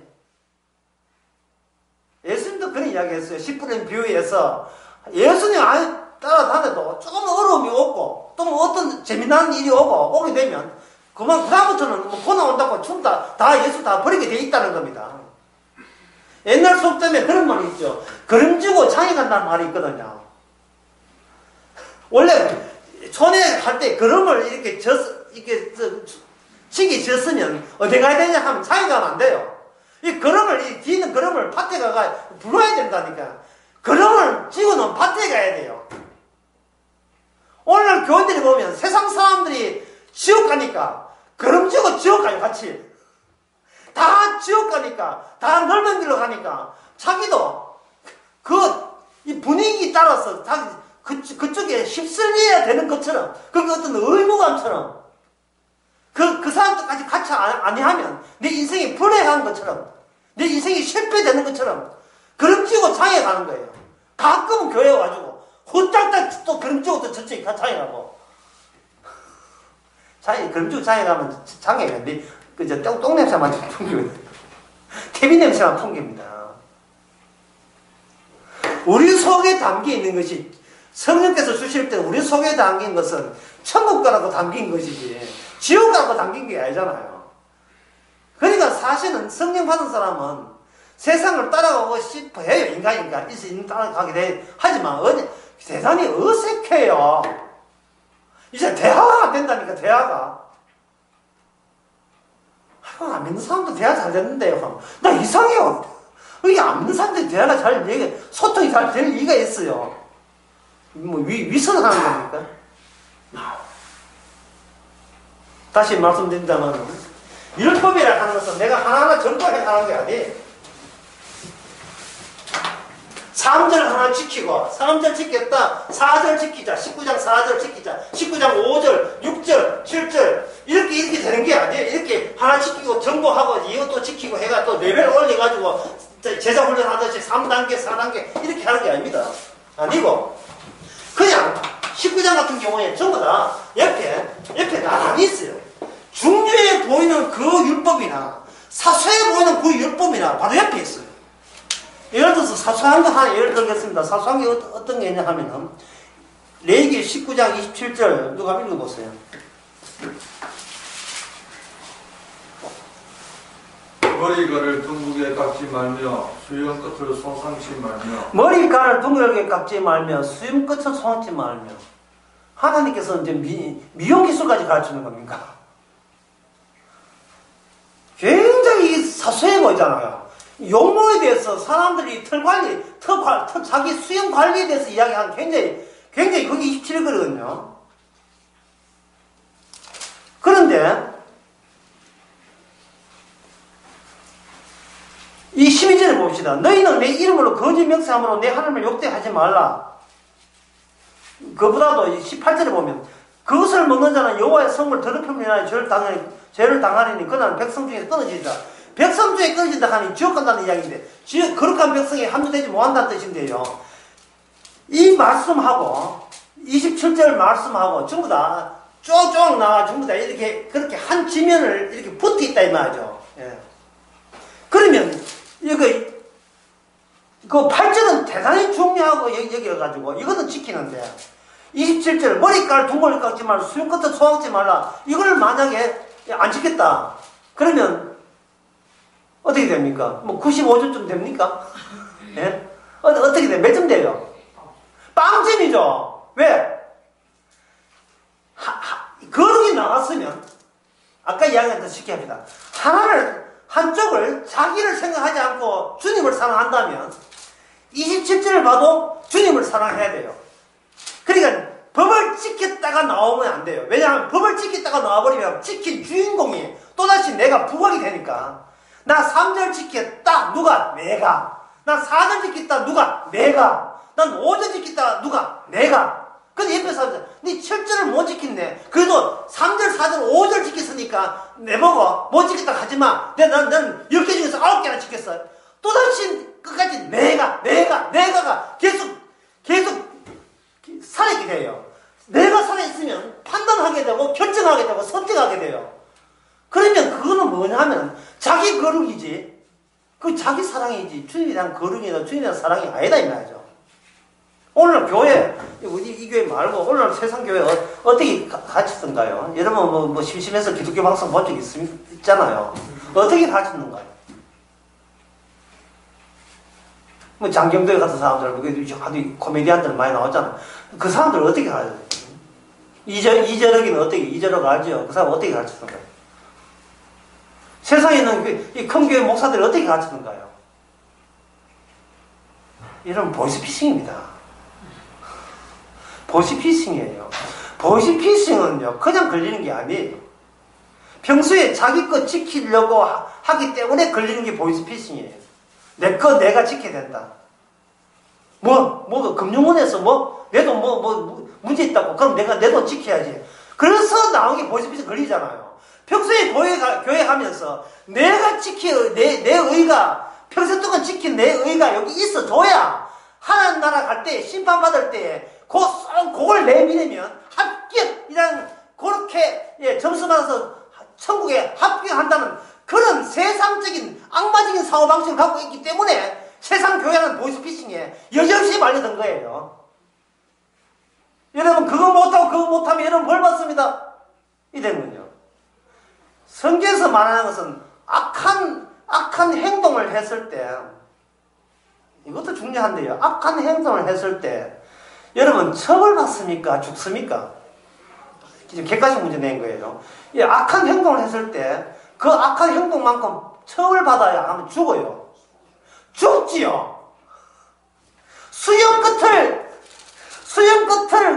예수님도 그런 이야기 했어요. 10분의 비유에서 예수님 안에 따라다녀도 조금 어려움이 오고 또 뭐 어떤 재미난 일이 오게 되면 그다음부터는 뭐 고난 온다고 춤다 예수 다 버리게 돼 있다는 겁니다. 옛날 속담에 그런 말이 있죠. 걸음지고 장에 간다는 말이 있거든요. 원래 촌에 갈 때 걸음을 이렇게 치기 졌으면 어디 가야 되냐 하면 장에 가면 안 돼요. 이 뒤는 걸음을 밭에 가가 불어야 된다니까. 걸음을 지고는 밭에 가야 돼요. 오늘 교인들이 보면 세상 사람들이 지옥 가니까 걸음 지고 지옥 가요, 같이. 다 지옥 가니까, 다 넓은 길로 가니까 자기도 이 분위기 따라서 그쪽에 휩쓸려야 되는 것처럼, 그게 어떤 의무감처럼, 그 사람들까지 같이 안 하면 내 인생이 불행한 것처럼, 내 인생이 실패되는 것처럼 걸음지고 장에 가는 거예요. 가끔은 교회 와가지고 홀딱딱 또 걸음지고 또 저쪽에 장에 가고. 걸음지고 장에 가면 장에 가는데 그저 똥 냄새만 풍깁니다. 태비 냄새만 풍깁니다. 우리 속에 담겨 있는 것이 성령께서 주실 때 우리 속에 담긴 것은 천국 가라고 담긴 것이지 지옥 가라고 담긴 게 아니잖아요. 그러니까 사실은 성령 받은 사람은 세상을 따라가고 싶어 해요. 인간이니까. 인생 따라가게 돼. 하지만 대단히 어색해요. 이제 대화가 안 된다니까, 대화가. 안 믿는 사람도 대화 잘 됐는데요. 나 이상해요. 이게 안 믿는 사람들이 대화가 소통이 잘 될 리가 있어요. 뭐, 위선하는 겁니까? 다시 말씀드린다면, 율법이라 하는 것은 내가 하나하나 정복해 가는 게 아니에요. 3절 하나 지키고, 3절 지켰다, 4절 지키자, 19장 4절 지키자, 19장 5절, 6절, 7절, 이렇게 되는 게 아니에요. 이렇게 하나 지키고, 정복하고, 이것도 지키고 해가 또 레벨 올려가지고, 제자 훈련하듯이 3단계, 4단계, 이렇게 하는 게 아닙니다. 아니고, 그냥, 19장 같은 경우에 전부 다 옆에 나란히 있어요. 중요해 보이는 그 율법이나 사소해 보이는 그 율법이나 바로 옆에 있어요. 예를 들어서 사소한 거 하나 예를 들겠습니다. 사소한 게 어떤 게 있냐 하면은 레위기 19장 27절 누가 읽어보세요. 머리가를 둥글게 깎지 말며 수염 끝을 손상치 말며 머리가를 둥글게 깎지 말며 수염 끝을 손상치 말며 하나님께서 이제 미용 기술까지 가르치는 겁니까? 굉장히 사소해 보이잖아요. 용모에 대해서 사람들이 자기 수영 관리에 대해서 이야기하는 굉장히 거기 27거리거든요. 그런데 이 12절을 봅시다. 너희는 내 이름으로 거짓 명세함으로 내 하나님을 욕되하지 말라. 그보다도 18절에 보면 그것을 먹는 자는 여호와의 성을 더럽힘으로 인하여 죄를 당하리니 그는 백성 중에서 끊어지리라. 백성 중에 끊어진다 하니 지옥 간다는 이야기인데 거룩한 백성이 합류되지 못한다는 뜻인데요. 이 말씀하고 27절 말씀하고 전부 다 쭉쭉 나와 전부 다 이렇게 그렇게 한 지면을 이렇게 붙어 있다 이 말이죠. 예. 그러면 그 8절은 대단히 중요하고 여겨가지고 이거는 지키는데 27절 머리깔 둥글리 깎지 말라 수염 끝에 소악지 말라 이걸 만약에 안 지켰다 그러면 어떻게 됩니까? 뭐 95점쯤 됩니까? 예? 어떻게 돼? 몇 점 돼요? 빵점이죠. 왜? 거룩이 나왔으면 아까 이야기했던 쉽게 합니다. 한쪽을 자기를 생각하지 않고 주님을 사랑한다면 27절을 봐도 주님을 사랑해야 돼요. 그러니까 법을 지켰다가 나오면 안 돼요. 왜냐하면 법을 지켰다가 나와버리면 지킨 주인공이 또다시 내가 부각이 되니까 나 3절 지켰다 누가? 내가. 나 4절 지켰다 누가? 내가. 난 5절 지켰다 누가? 내가. 근데 옆에 사람들 니 7절을 못 지켰네. 그래도 3절 4절 5절 지켰으니까 내보고 못 지켰다 하지마. 나는 10개 중에서 9개나 지켰어. 또다시 끝까지 내가가 계속 살아있게 돼요. 내가 살아있으면 판단하게 되고 결정하게 되고 선택하게 돼요. 그러면 그거는 뭐냐면 자기 거룩이지 그 자기 사랑이지 주님에 대한 거룩이나 주님에 대한 사랑이 아니다 이 말이죠. 오늘 교회 이 교회 말고 오늘 세상 교회 어떻게 가르치던가요? 여러분 뭐 심심해서 기독교 방송 본 적 있잖아요. 어떻게 가르치는가요? 뭐 장경도에 같은 사람들 아주 코미디언들 많이 나왔잖아요. 그 사람들 어떻게 가르쳐요? 이저럭이는 어떻게 이저럭 알죠? 그 사람 어떻게 가르치던가요? 세상에 있는 이 큰 교회 목사들이 어떻게 가르치는가요? 이런 보이스피싱입니다. 보이스피싱이에요. 보이스피싱은요 그냥 걸리는 게 아니에요. 평소에 자기 것 지키려고 하기 때문에 걸리는 게 보이스피싱이에요. 내 거 내가 지켜야 된다. 금융원에서 내도 문제 있다고 그럼 내가 내 돈 지켜야지. 그래서 나온 게 보이스피싱 걸리잖아요. 평소에 교회 하면서 내가 내 의가 평소 동안 지킨 내 의가 여기 있어줘야 하나님 나라 갈 때 심판받을 때 그걸 내밀으면 합격이란 그렇게 점수 받아서 천국에 합격한다는 그런 세상적인 악마적인 사고방식을 갖고 있기 때문에 세상 교회는 보이스피싱에 여지없이 말려든 거예요. 여러분 그거 못하고 그거 못하면 여러분 벌 받습니다. 이랬군요. 성경에서 말하는 것은 악한 행동을 했을 때 이것도 중요한데요. 악한 행동을 했을 때 여러분 처벌받습니까? 죽습니까? 객관식 문제 낸 거예요. 이 악한 행동을 했을 때 그 악한 행동만큼 처벌받아야 하면 죽어요. 죽지요. 수염 끝을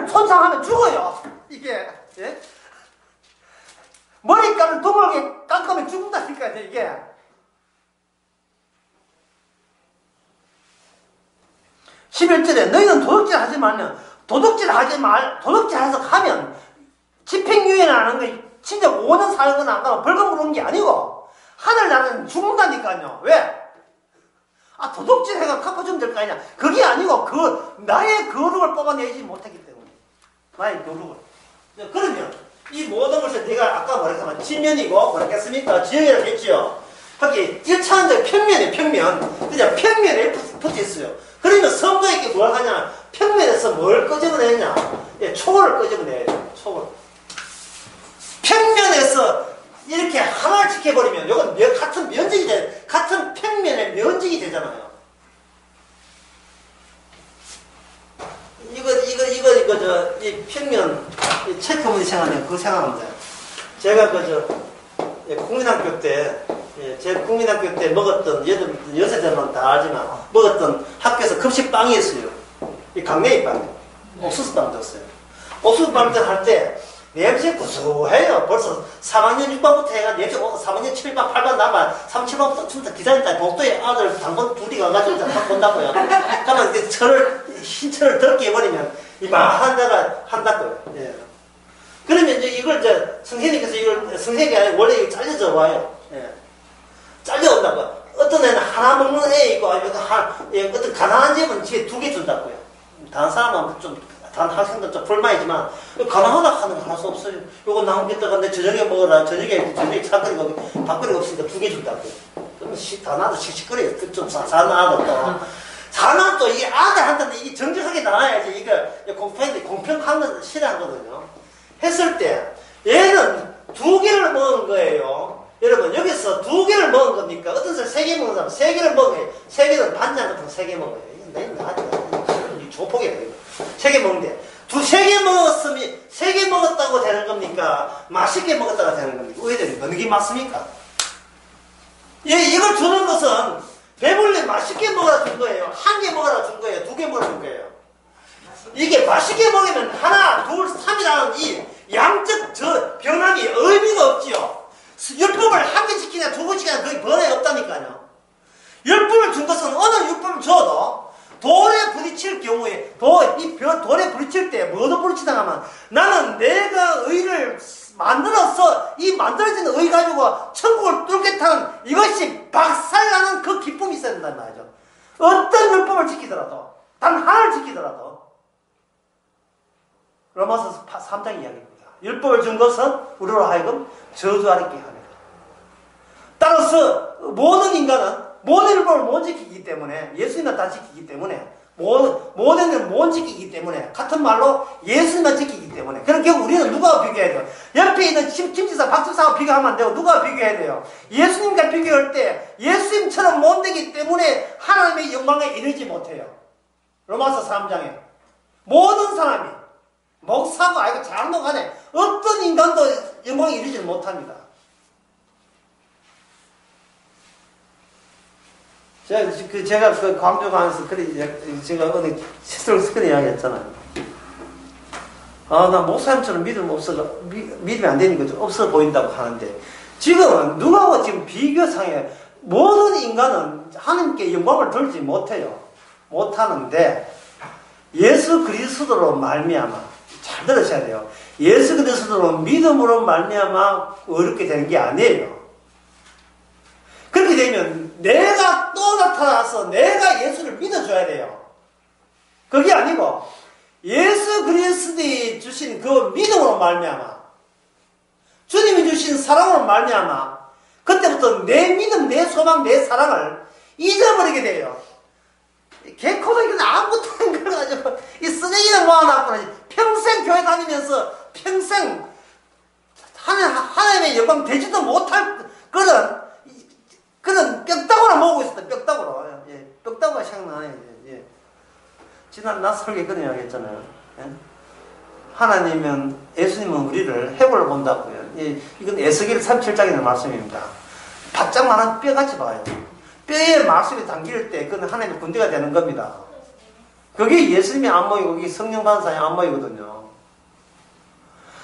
손상하면 죽어요. 이게 예? 머리카락을 둥글게 깎으면 죽는다니까요. 이게 11절에 너희는 도둑질 하지 말면 도둑질해서 하면 집행유예를 하는 거 진짜 5년 살거나 안 가면 벌금 부르는 게 아니고 하늘나라는 죽는다니까요. 왜? 도둑질 해가 갚아주면 될 거 아니냐. 그게 아니고 나의 거룩을 뽑아내지 못했기 때문에 나의 거룩을. 그러면 이 모든 것을 내가 아까 말했지만 지면이고 뭐랬겠습니까? 지형이라고 했죠. 하기 1차원적 평면 그냥 평면에 붙어있어요. 그러면 성도에게 뭘 하냐? 평면에서 뭘 끄집어내냐? 초월을 끄집어내야죠. 초월. 평면에서 이렇게 하나를 지켜버리면 이건 같은 면적이 같은 평면의 면적이 되잖아요. 이 평면 체크문이 생각나요. 그거 생각합니다. 제가 국민학교 때 먹었던 여세대는 다 알지만 먹었던 학교에서 급식빵이 있어요. 이 강냉이빵. 옥수수 밤졌어요. 옥수수 밤전 할 때 냄새 구수해요. 벌써 3학년 6반부터 해가 냄새 3학년 7반 8반 남아 3, 7반부터 진짜 기다렸다. 복도에 아들 당번 둘이 가가지고 딱 본다고요. 그러면 이제 흰철을 덮게 해버리면 이만한 데가 한다고요. 예. 그러면 이제 이걸 이제 선생님께서 이걸 선생님이 아니라 원래 이거 잘려져 와요. 예. 잘려온다고. 어떤 애는 하나 먹는 애 있고 어떤 가난한 집은 집에 2개 준다고요. 다른 사람은 좀 다른 학생들 좀 불만이지만 가난하다 하는 거 할 수 없어요. 요거 나오겠다가 내 저녁에 먹어라. 저녁에 사거리가 밥거리가 없으니까 2개 준다고요. 그러면 다 나도 씩씩거려요. 좀 사나도 또. 사나 또 이게 아들한테는 이게 정직하게 나와야지 이거 공평하는 실하거든요. 했을 때 얘는 2개를 먹은 거예요. 여러분 여기서 2개를 먹은 겁니까? 어떤 사람 3개 먹는 사람 3개를 먹어요. 3개는 반찬 같은 거 3개 먹어요. 이게 조폭이에요. 3개 먹는데 3개 먹었으면 3개 먹었다고 되는 겁니까? 맛있게 먹었다고 되는 겁니까? 의외로 어느 게 맞습니까? 이걸 주는 것은 배불리 맛있게 먹어라 준 거예요. 1개 먹어라 준 거예요. 2개 먹어라 준 거예요. 이게 맛있게 먹으면 하나, 둘, 3이라는 이 양적 변함이 의미가 없지요. 율법을 1개 지키냐 2개 지키냐 거의 번에 없다니까요. 율법을 준 것은 어느 율법을 줘도 돌에 부딪힐 경우에 돌에 부딪힐 때 뭐도 부딪히다 하면 나는 내가 의를 만들어서 이 만들어진 의 가지고 천국을 뚫겠다는 이것이 박살나는 그 기쁨이 있어야 된단 말이죠. 어떤 율법을 지키더라도 단 하나를 지키더라도 로마서 3장 이야기입니다. 율법을 준 것은 우리로 하여금 저주하게 합니다. 따라서 모든 인간은 모든 율법을 못 지키기 때문에 예수님만 다 지키기 때문에 모든을 못 지키기 때문에 같은 말로 예수님만 지키기 때문에 그럼 결국 우리는 누구와 비교해야 돼요? 옆에 있는 김지사 박집사와 비교하면 안 되고 누구와 비교해야 돼요? 예수님과 비교할 때 예수님처럼 못 되기 때문에 하나님의 영광에 이르지 못해요. 로마서 3장에 모든 사람이 목사고 아이고 잘하는 간에 어떤 인간도 영광에 이르지 못합니다. 제가 그 광주관에서 제가 어디 시설에서 그런 이야기 했잖아요. 나 목사님처럼 믿음이 안 되니까 좀 없어 보인다고 하는데, 지금은 누가와 지금 비교상에 모든 인간은 하나님께 영광을 돌지 못해요. 못하는데, 예수 그리스도로 말미암아, 잘 들으셔야 돼요. 예수 그리스도로 믿음으로 말미암아 어렵게 되는 게 아니에요. 그렇게 되면 내가 또 나타나서 내가 예수를 믿어줘야 돼요. 그게 아니고 예수 그리스도의 주신 그 믿음으로 말미암아 주님이 주신 사랑으로 말미암아 그때부터 내 믿음, 내 소망, 내 사랑을 잊어버리게 돼요. 개코도 이건 아무것도 안 그래가지고 이 쓰레기를 모아놨구나. 평생 교회 다니면서 평생 하나님의 영광 되지도 못할 그런 뼈다구로 모으고 있었다. 뼈다구로. 예, 뼈다구가 생각나네. 예. 지난 낮 설계 그런 이야기 했잖아요. 예? 하나님은, 예수님은 우리를 해골로 본다고요. 예, 이건 에스겔 37장에 있는 말씀입니다. 바짝만한 뼈같이 봐요. 뼈에 말씀이 담길 때 그건 하나님의 군대가 되는 겁니다. 그게 예수님의 안목이고 그게 성령 반사의 안목이거든요.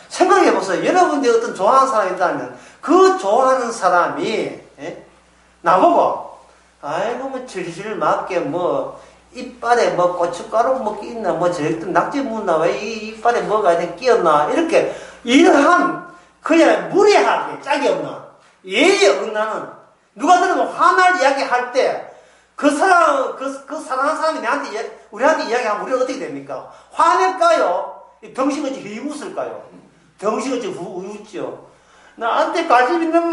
생각해보세요. 여러분들이 어떤 좋아하는 사람이 있다면 그 좋아하는 사람이 예? 나보고 아이고 뭐 질질 맞게 뭐 이빨에 뭐 고춧가루 뭐 끼있나 뭐 저기 낙지 묻나 왜 이 이빨에 뭐가 끼었나 이렇게 이러한 그냥 무례하게 짝이 없는 예의 어긋나는 누가 들으면 화날 이야기 할 때 그 사람 그 사랑하는 사람이 우리한테 이야기하면 우리가 어떻게 됩니까? 화낼까요? 병신같이 휘웃을까요? 병신같이 웃죠. 나한테 관심 있는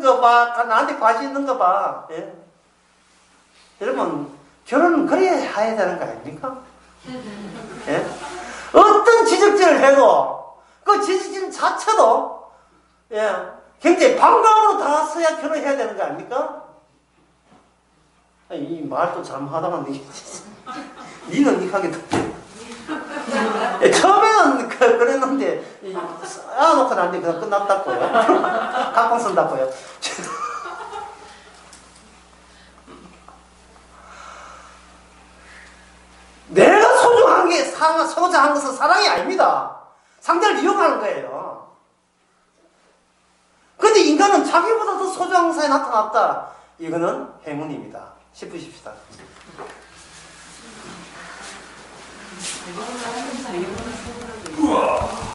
거 봐. 나한테 관심 있는 거 봐. 예? 여러분, 결혼은 그래야 해야 되는 거 아닙니까? 예? 어떤 지적질을 해도, 그 지적질 자체도, 예, 굉장히 반감으로 다가서야 결혼해야 되는 거 아닙니까? 이 말도 잘못하다가, 니는 니하게 처음에는 그랬는데 놓고 난데 그냥 끝났다고요. 각방 쓴다고요. 내가 소중한 게 서고자 하는 것은 사랑이 아닙니다. 상대를 이용하는 거예요. 근데 인간은 자기보다 더 소중한 사에 나타났다. 이거는 행운입니다. 싶으십시다. 우와.